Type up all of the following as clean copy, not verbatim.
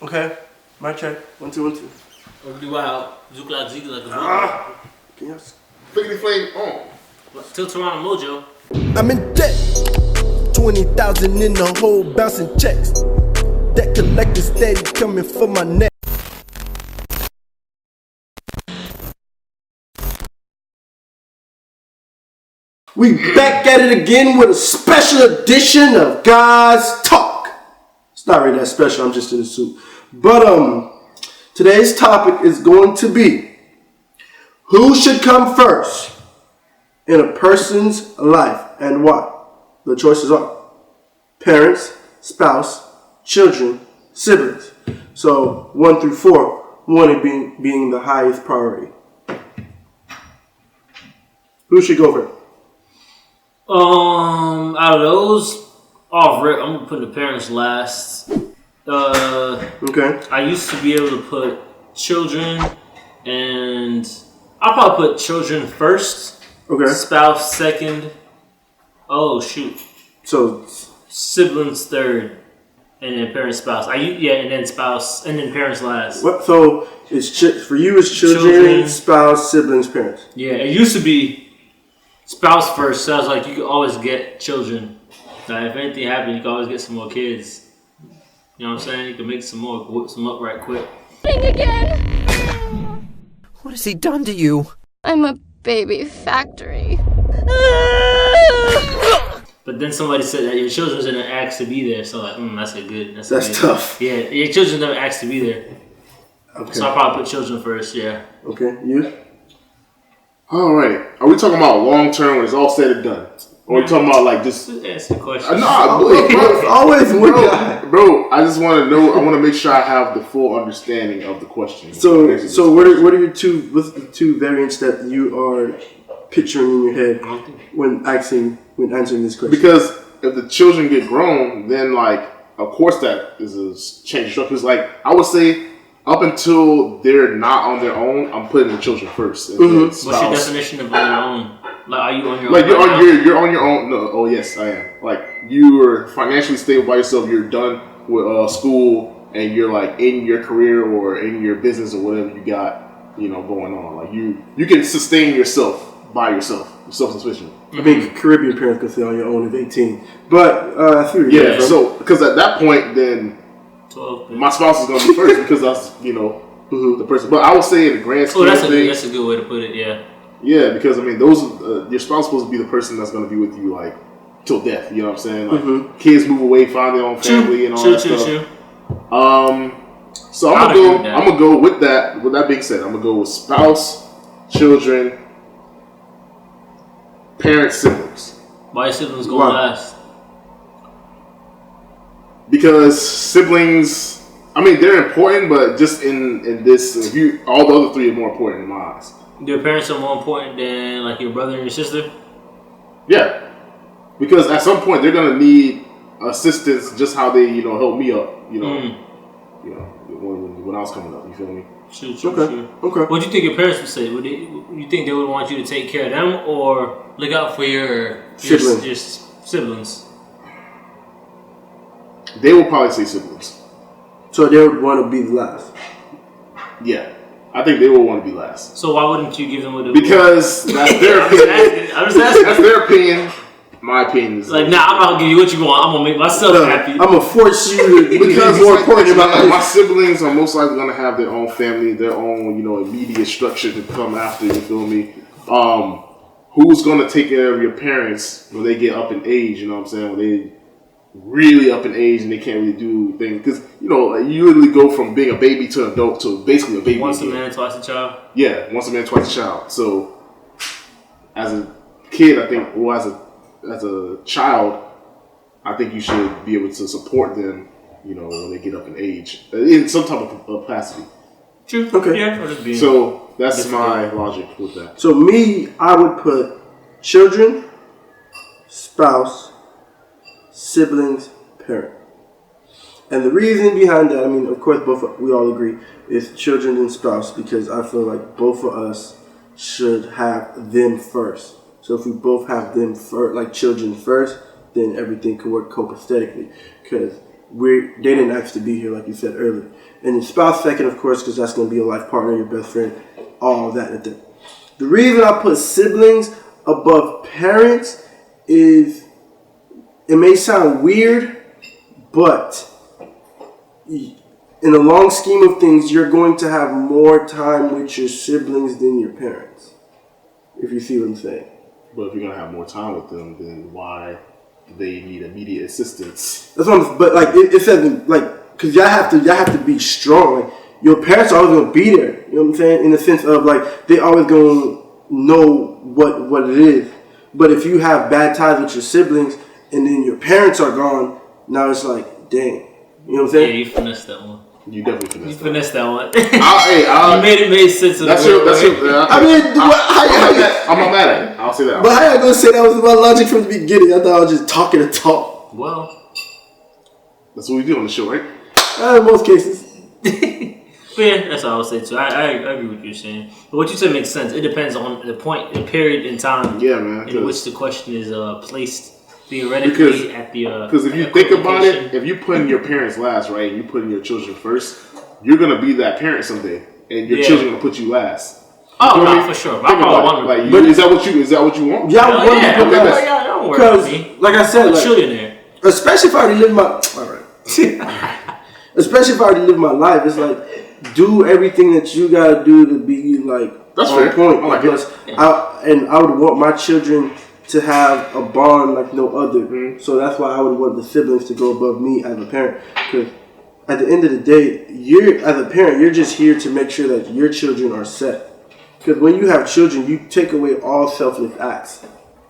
Okay, mic check. 1, 2, 1, 2. Over wow. Zook like Can you Flickety flame on. Tilt around mojo. I'm in debt. 20,000 in the hole, bouncing checks. That collector steady coming for my neck. We back at it again with a special edition of Guys Talk. It's not really that special, I'm just in a suit. But today's topic is going to be who should come first in a person's life and why. The choices are parents, spouse, children, siblings. So 1 through 4, 1 being the highest priority. Who should go first? Out of those, off rip, I'm gonna put the parents last. Okay. I used to be able to put children, and I'll probably put children first. Okay. Spouse second. Oh shoot. So Siblings third, and then parents, spouse. And then spouse, and then parents last. what? So it's for you. It's children, spouse, siblings, parents. Yeah, it used to be spouse first. So I was like, you could always get children. Like, if anything happened, you could always get some more kids. You know what I'm saying? You can make some more, whip some up right quick. Again. What has he done to you? I'm a baby factory. But then somebody said that your children's didn't ask to be there. So like, that's a good. That's tough. Yeah, your children never asked to be there. Okay. So I'll probably put children first. Yeah. Okay. You? All right. Are we talking about long term when it's all said and done? Or are we talking about like just? Just ask the question. Always one guy. Bro, I just want to know. I want to make sure I have the full understanding of the question. So what are your two? What's the two variants that you are picturing in your head when answering this question? Because if the children get grown, then like of course that is a change of structure. Because like I would say, up until they're not on their own, I'm putting the children first. And then What's your definition of on your own? Like, are you on your like own? you're on your own. No, oh yes, I am. Like you are financially stable by yourself. You're done with school, and you're like in your career or in your business or whatever you got, going on. Like you can sustain yourself by yourself. You're self-sufficient. I mean, Caribbean parents can say on your own at 18, but I feel yeah. So because at that point, then 12, my spouse is gonna be first because that's the person. But I would say in the grand scheme of things, that's a good way to put it. Yeah. Yeah, because I mean, those your spouse is supposed to be the person that's going to be with you like till death. You know what I'm saying? Like kids move away, find their own family, and all that stuff. So I'm gonna go with that. With that being said, I'm gonna go with spouse, children, parents, siblings. Why your siblings go last? Because siblings, I mean, they're important, but just in this, all the other three are more important in my eyes. Your parents are more important than like your brother and your sister? Yeah. Because at some point they're gonna need assistance just how they, help me up, when I was coming up, you feel me? Sure. Okay. What do you think your parents would say? You think they would want you to take care of them or look out for your siblings? They will probably say siblings. So they would want to be the last. Yeah. I think they will want to be last. So why wouldn't you give them what they Because that's their opinion. I'm just asking. That's their opinion. My opinion is like, nah, I'm not gonna give you what you want. I'm gonna make myself happy. I'm gonna force you to because more important about my siblings are most likely gonna have their own family, their own, immediate structure to come after, you feel me? Who's gonna take care of your parents when they get up in age, you know what I'm saying? When they really up in age and they can't really do things because you literally go from being a baby to an adult to basically a baby. Once a man, twice a child. Yeah, once a man, twice a child. So as a kid, I think, as a child, I think you should be able to support them, when they get up in age in some type of capacity. True. Okay. Yeah. So that's my logic with that. So me, I would put children, spouse, siblings, parent. And the reason behind that, I mean, of course, we all agree, is children and spouse, because I feel like both of us should have them first. So if we both have them first, like children first, then everything can work copacetically. Because they didn't ask to be here, like you said earlier. And your spouse second, of course, because that's going to be your life partner, your best friend, all of that. And that. The reason I put siblings above parents is, it may sound weird, but in the long scheme of things, you're going to have more time with your siblings than your parents, if you see what I'm saying. But if you're gonna have more time with them, then why do they need immediate assistance? That's what I'm, but like it says, like, because y'all have to be strong. Like, your parents are always gonna be there. You know what I'm saying? In the sense of like they always gonna know what it is. But if you have bad ties with your siblings and then your parents are gone, now it's like, dang. You know what I'm saying? Yeah, you finessed that one. You definitely You finessed finessed that one. you you made sense of That's the your. word, That's right? your. I mean, I'm not mad at it. I'll say that. But how y'all gonna say that was my logic from the beginning? I thought I was just talking to talk. Well, That's what we do on the show, right? In most cases. but yeah, that's all I would say too. I agree with what you're saying. But what you said makes sense. It depends on the point, the period in time Yeah, man. in which the question is placed theoretically at the. Because if you think about it, if you put in your parents last, right, and you put in your children first, you're gonna be that parent someday, and your children gonna put you last. Oh, You know what I no, mean? for sure. Think I probably about want it. Like, But is that what you want? Y'all Hell want yeah, to put yeah, that. yeah, don't worry Because, about me. like I said, I'm a like, trillionaire. especially if I already live my. All right. Especially if I already live my life, it's like do everything that you gotta do to be like That's on fair. point. I like Because it. I would want my children to have a bond like no other. So that's why I would want the siblings to go above me as a parent. Because at the end of the day, as a parent, you're just here to make sure that your children are set. Because when you have children, you take away all selfless acts.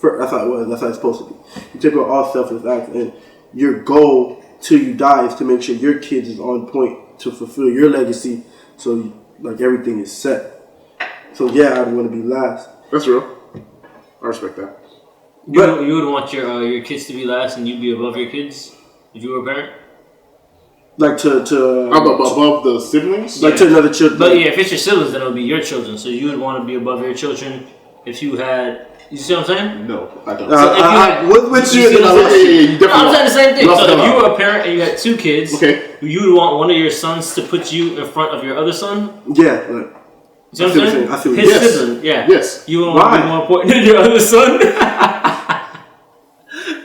That's how it was. That's how it's supposed to be. You take away all selfless acts, and your goal till you die is to make sure your kids is on point to fulfill your legacy. So like everything is set. So yeah, I'd want to be last. That's real. I respect that. You would want your kids to be last and you'd be above your kids if you were a parent? Like to Above the siblings? like to another child. But yeah, if it's your siblings, then it would be your children. So you would want to be above your children if you had. You see what I'm saying? No, I don't. So if you had- with you you, see and what I I'm lost saying? you. you definitely No, I'm saying the same thing. lost So them if you out. were a parent and you had two kids, Okay. you would want one of your sons to put you in front of your other son. Yeah, like, You see what I'm I see what you're saying? saying. I see what His you're saying. sibling, yeah. Yes. You would want to be Why? more important than your other son.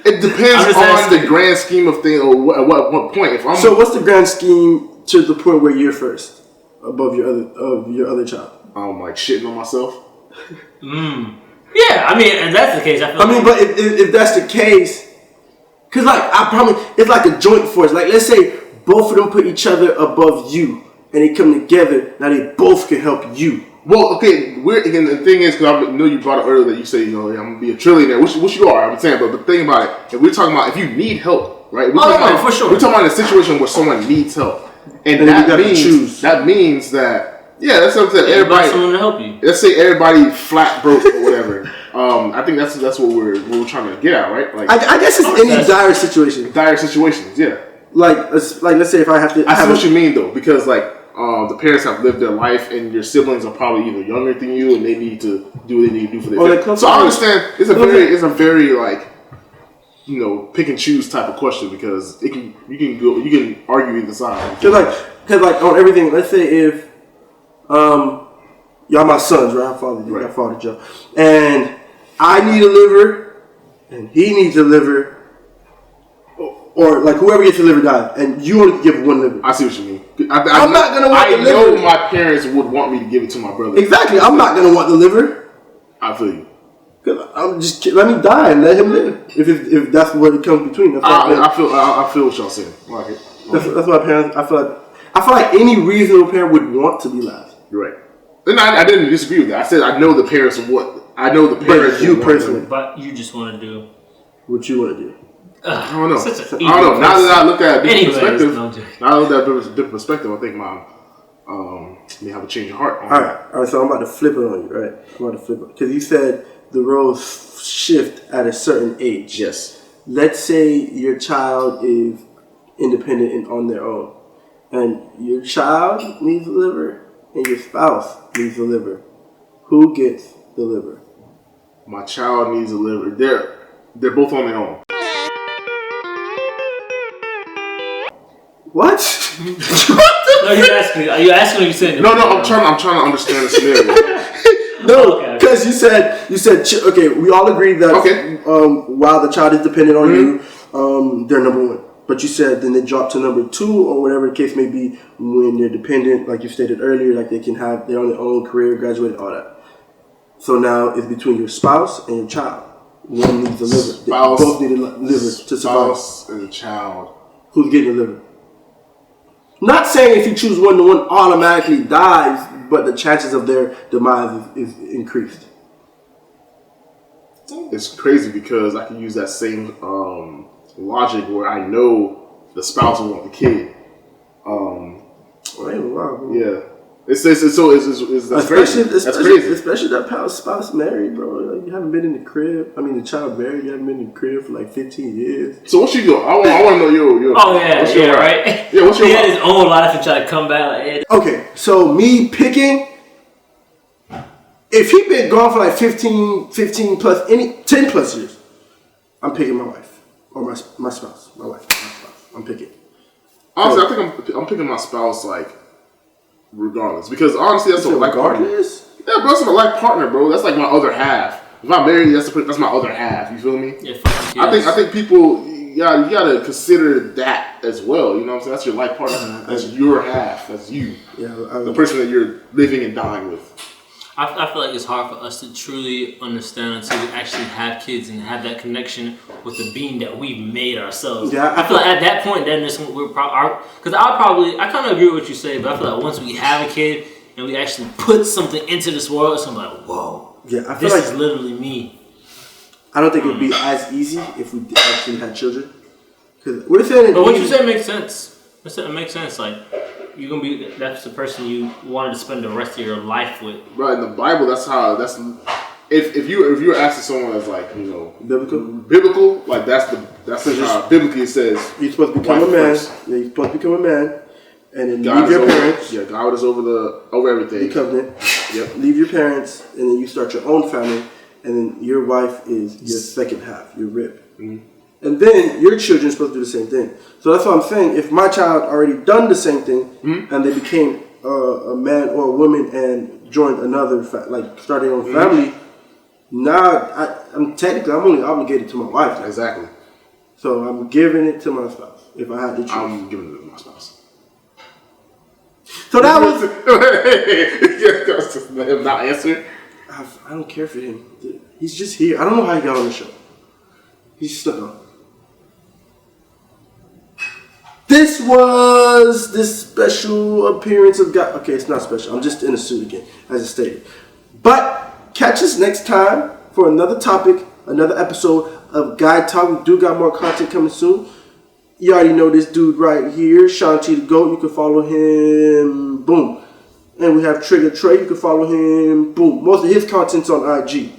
It depends I'm just on asking. the grand scheme of things, or what point. If I'm So what's the grand scheme to the point where you're first above your other child? I'm like shitting on myself. Yeah, I mean, and that's the case. I feel I mean, but if that's the case, cause like I promise, it's like a joint force. Like let's say both of them put each other above you, and they come together. Now they both can help you. Well, okay, again, the thing is, because I know you brought it earlier that you say, I'm going to be a trillionaire, which you are, I'm saying, but the thing about it, if we're talking about if you need help, right? We're talking about, for sure. We're talking about a situation where someone needs help. And then you that gotta choose. means that, yeah, that's what I'm saying, everybody everybody, someone to help you. let's say everybody flat broke or whatever. I think that's what we're trying to get at, right? Like, I guess it's any that's- dire situation. dire situations, yeah. Like let's say if I have to, I see what you mean, though, because, like, the parents have lived their life, and your siblings are probably either younger than you, and they need to do what they need to do for their Or they family. come So I from- understand it's a very like, pick and choose type of question, because you can argue either side. Cause like on everything. Let's say if y'all my sons, right? I fathered you, I Right. fathered y'all, and I need a liver, and he needs a liver. Or like whoever gets the liver dies, and you only give one liver. I see what you mean. I'm not gonna want I the know liver. my parents would want me to give it to my brother. Exactly. I'm not gonna want the liver. I feel you. Cause I'm just let me die and let him live. If that's what it comes between. That's what I feel what y'all saying. I like it. that's why parents. I feel like any reasonable parent would want to be last. You're right. And I didn't disagree with that. I said I know the parents of what. I know the parents. you would want personally. them. But you just want to do. What you want to do? I don't know. Such an I don't know. evil Now that I look at a different Anyways, perspective, no, I'm joking. now I look at a different perspective, I think my may have a change of heart. All right. So I'm about to flip it on you, right? I'm about to flip it because you said the roles shift at a certain age. Yes. Let's say your child is independent and on their own, and your child needs a liver and your spouse needs a liver. Who gets the liver? My child needs a liver. They're both on their own. What? No, you're asking. Are you asking or you saying? No, I'm trying to understand the scenario. No, Okay. because you said okay. We all agree that while the child is dependent on you, they're number one. But you said then they drop to number two or whatever the case may be when they're dependent, like you stated earlier, like they can have their own career, graduate, all that. So now it's between your spouse and your child. One needs a liver. They both need a liver to survive. Spouse and child. Who's getting the liver? Not saying if you choose one, the one automatically dies, but the chances of their demise is increased. It's crazy because I can use that same logic where I know the spouse will want the kid. Yeah. It's that's crazy. That's crazy. Especially that spouse married, bro. Like, you haven't been in the crib. I mean, the child married. You haven't been in the crib for like 15 years. So what's your I want to know your. Oh yeah, right. Yeah, what's your? He had his own life and try to come back. Like, hey. Okay, so me picking. If he been gone for like 15 plus 10 plus years, I'm picking my wife or my spouse. My wife, my spouse. I'm picking. Honestly, I think I'm picking my spouse like. Regardless, because honestly, that's what regardless. Yeah, bro, that's my life partner, bro. That's like my other half. If I'm married, that's my other half. You feel me? Yeah, I think people, you gotta consider that as well. You know what I'm saying? That's your life partner. That's your half. That's you. Yeah, the person that you're living and dying with. I feel like it's hard for us to truly understand until we actually have kids and have that connection with the being that we've made ourselves. Yeah, I feel like at that point, then we're probably because I kind of agree with what you say, but I feel like once we have a kid and we actually put something into this world, it's like, whoa, yeah, I feel this like is literally me. I don't think it would be as easy if we actually had children. Because we're saying, but what you say makes sense. It makes sense. Like. You're gonna be that's the person you wanted to spend the rest of your life with. Right, in the Bible, that's if you're asking someone that's like, you know, biblical, like that's how biblically it says you're supposed to become a man. Yeah, you're supposed to become a man, and then leave your parents. Yeah, God is over everything. The covenant. Yep. Leave your parents, and then you start your own family, and then your wife is your second half, your rib. Mm-hmm. And then your children are supposed to do the same thing. So that's what I'm saying. If my child already done the same thing, and they became a man or a woman and joined another, started their own family, now I'm only obligated to my wife. Now. Exactly. So I'm giving it to my spouse if I had to choose. I'm giving it to my spouse. So that was. Let him not answer. I don't care for him. He's just here. I don't know how he got on the show. He's stuck on. This was this special appearance of God. Okay, it's not special. I'm just in a suit again, as I stated. But catch us next time for another topic, another episode of Guy Talk. We do got more content coming soon. You already know this dude right here, Sean T. the GOAT. You can follow him. Boom. And we have Trigger Trey. You can follow him. Boom. Most of his content's on IG.